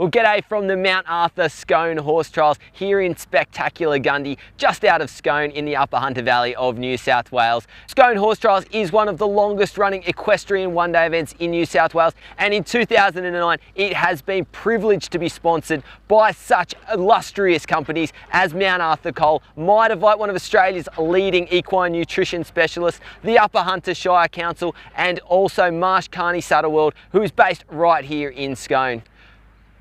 Well, g'day from the Mount Arthur Scone Horse Trials here in spectacular Gundy, just out of Scone in the Upper Hunter Valley of New South Wales. Scone Horse Trials is one of the longest running equestrian one-day events in New South Wales, and in 2009 it has been privileged to be sponsored by such illustrious companies as Mount Arthur Coal, Mitavite, one of Australia's leading equine nutrition specialists, the Upper Hunter Shire Council, and also Marsh Carney Saddleworld, who is based right here in Scone.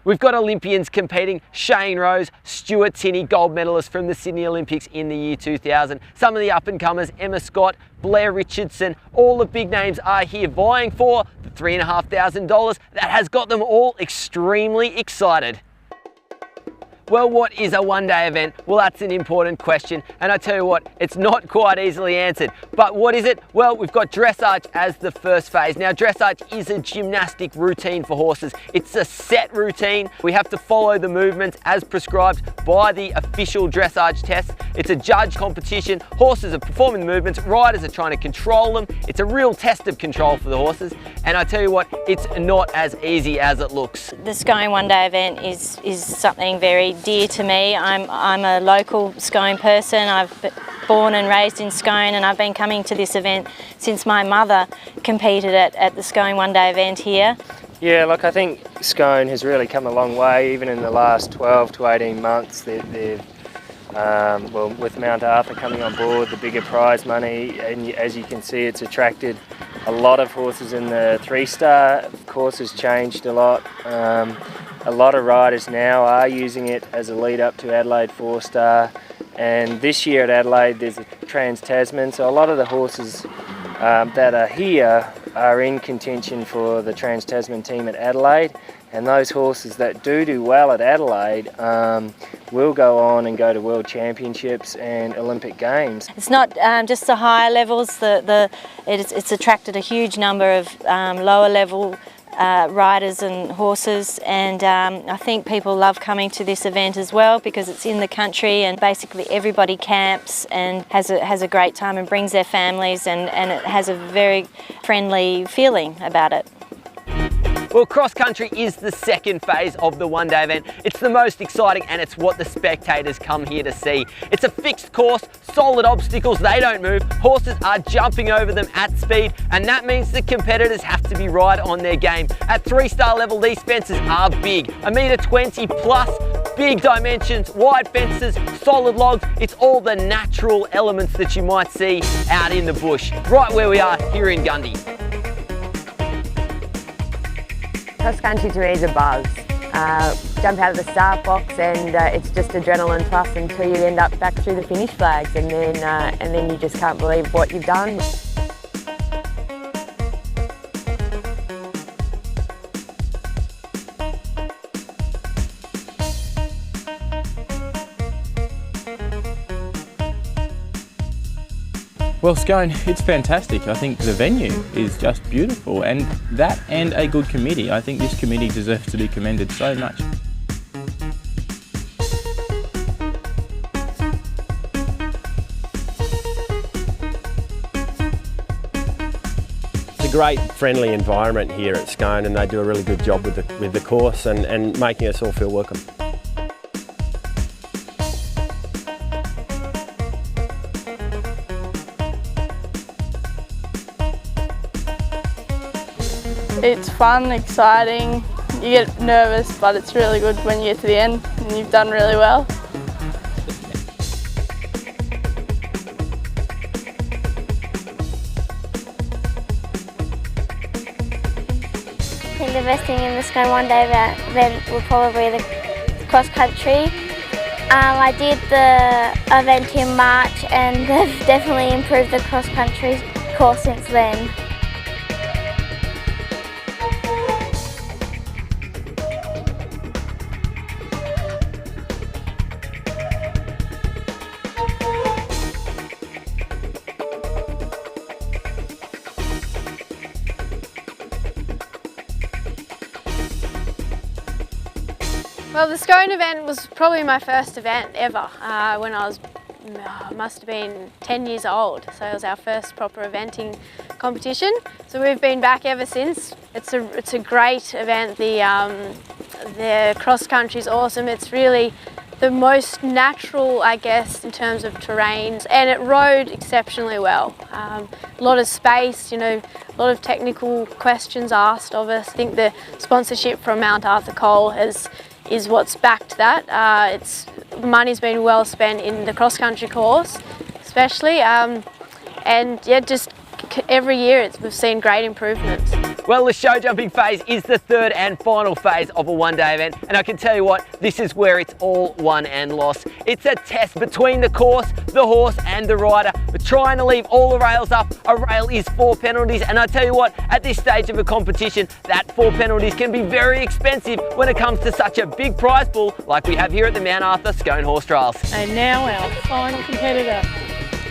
We've got Olympians competing: Shane Rose, Stuart Tinney, gold medalist from the Sydney Olympics in the year 2000. Some of the up-and-comers: Emma Scott, Blair Richardson. All the big names are here vying for the $3,500 that has got them all extremely excited. Well, what is a one-day event? Well, that's an important question, and I tell you what, it's not quite easily answered. But what is it? Well, we've got dressage as the first phase. Now, dressage is a gymnastic routine for horses. It's a set routine. We have to follow the movements as prescribed by the official dressage tests. It's a judge competition. Horses are performing the movements, riders are trying to control them. It's a real test of control for the horses, and I tell you what, it's not as easy as it looks. The Scone One Day Event is something very dear to me. I'm a local Scone person. I've been born and raised in Scone, and I've been coming to this event since my mother competed at the Scone One Day Event here. Yeah, look, I think Scone has really come a long way, even in the last 12 to 18 months. Well, with Mount Arthur coming on board, the bigger prize money, and as you can see, it's attracted a lot of horses in the 3-star. Of course, has changed a lot. A lot of riders now are using it as a lead up to Adelaide 4-star, and this year at Adelaide there's a Trans-Tasman, so a lot of the horses that are here are in contention for the Trans-Tasman team at Adelaide, and those horses that do well at Adelaide will go on and go to World Championships and Olympic Games. It's not just the higher levels, it's attracted a huge number of lower level riders and horses, and I think people love coming to this event as well because it's in the country and basically everybody camps and has a great time and brings their families, and it has a very friendly feeling about it. Well, cross country is the second phase of the one-day event. It's the most exciting, and it's what the spectators come here to see. It's a fixed course, solid obstacles, they don't move. Horses are jumping over them at speed, and that means the competitors have to be right on their game. At 3-star level, these fences are big, 1.20 m plus, big dimensions, wide fences, solid logs. It's all the natural elements that you might see out in the bush, right where we are here in Gundy. Cross country to me is a buzz. Jump out of the start box and it's just adrenaline plus until you end up back through the finish flags, and then you just can't believe what you've done. Well, Scone, it's fantastic. I think the venue is just beautiful, and that and a good committee. I think this committee deserves to be commended so much. It's a great friendly environment here at Scone, and they do a really good job with the course and making us all feel welcome. It's fun, exciting, you get nervous, but it's really good when you get to the end and you've done really well. I think the best thing in the Scone One Day event will probably be the cross country. I did the event in March, and they've definitely improved the cross country course since then. Well, the Scone event was probably my first event ever when I was, must have been 10 years old. So it was our first proper eventing competition. So we've been back ever since. It's a great event. The cross country is awesome. It's really the most natural, I guess, in terms of terrains, and it rode exceptionally well. A lot of space, you know, a lot of technical questions asked of us. I think the sponsorship from Mount Arthur Coal is what's backed that. Money's been well spent in the cross country course, especially, and yeah, just every year we've seen great improvements. Well, the show jumping phase is the third and final phase of a one-day event, and I can tell you what, this is where it's all won and lost. It's a test between the course, the horse and the rider. We're trying to leave all the rails up. A rail is 4 penalties, and I tell you what, at this stage of a competition, that 4 penalties can be very expensive when it comes to such a big prize pool like we have here at the Mount Arthur Scone Horse Trials. And now our final competitor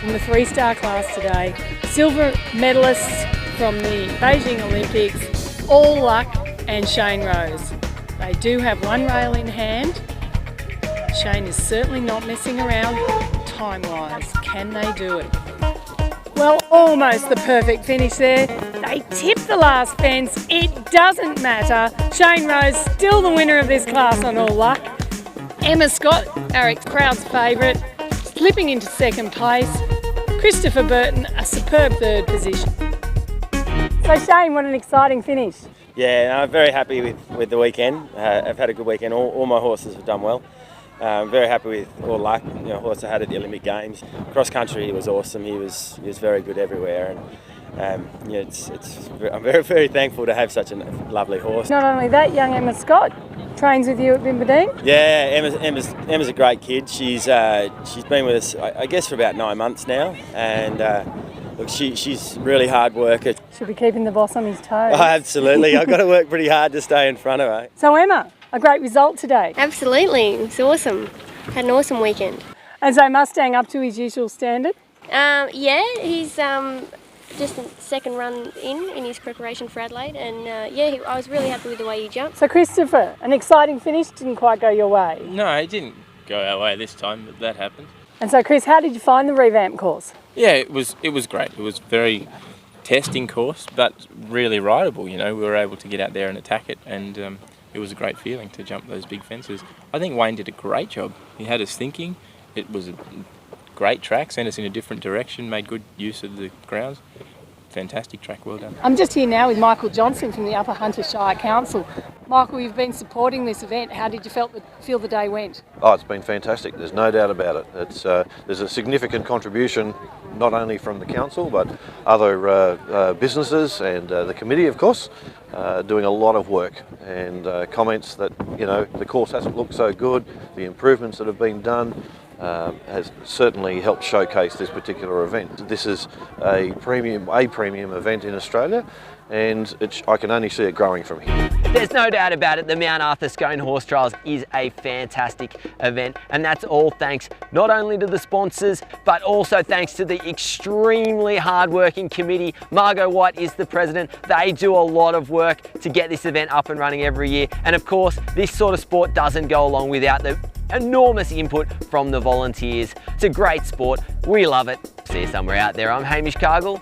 in the 3-star class today, silver medalists from the Beijing Olympics, All Luck and Shane Rose. They do have one rail in hand. Shane is certainly not messing around time-wise. Can they do it? Well, almost the perfect finish there. They tipped the last fence. It doesn't matter. Shane Rose still the winner of this class on All Luck. Emma Scott, our crowd's favourite, slipping into second place. Christopher Burton, a superb third position. So Shane, what an exciting finish. Yeah, I'm very happy with the weekend. I've had a good weekend. All my horses have done well. I'm very happy with All Luck. You know, horse I had at the Olympic Games. Cross country, he was awesome. He was very good everywhere, and yeah, I'm very, very thankful to have such a lovely horse. Not only that, young Emma Scott trains with you at Bimbadeen. Yeah, Emma's a great kid. She's been with us, I guess, for about 9 months now, and look, she's really hard worker. Should be keeping the boss on his toes. Oh, absolutely. I've got to work pretty hard to stay in front of her. So Emma, a great result today. Absolutely, it's awesome. Had an awesome weekend. And so Mustang up to his usual standard? Yeah, he's just a second run in his preparation for Adelaide, and yeah, I was really happy with the way he jumped. So Christopher, an exciting finish, didn't quite go your way. No, it didn't go our way this time, but that happened. And so Chris, how did you find the revamp course? Yeah, it was great. It was very testing course, but really rideable. You know, we were able to get out there and attack it, and it was a great feeling to jump those big fences. I think Wayne did a great job. He had us thinking. It was a great track, sent us in a different direction, made good use of the grounds. Fantastic track, well done. I'm just here now with Michael Johnson from the Upper Hunter Shire Council. Michael, you've been supporting this event. How did you feel the day went? Oh, it's been fantastic. There's no doubt about it. There's a significant contribution, not only from the council, but other businesses and the committee, of course, doing a lot of work, and comments that, you know, the course hasn't looked so good, the improvements that have been done, has certainly helped showcase this particular event. This is a premium event in Australia, and I can only see it growing from here. There's no doubt about it, the Mount Arthur Scone Horse Trials is a fantastic event, and that's all thanks not only to the sponsors, but also thanks to the extremely hard-working committee. Margot White is the president. They do a lot of work to get this event up and running every year, and of course, this sort of sport doesn't go along without the enormous input from the volunteers. It's a great sport. We love it. See you somewhere out there. I'm Hamish Cargill.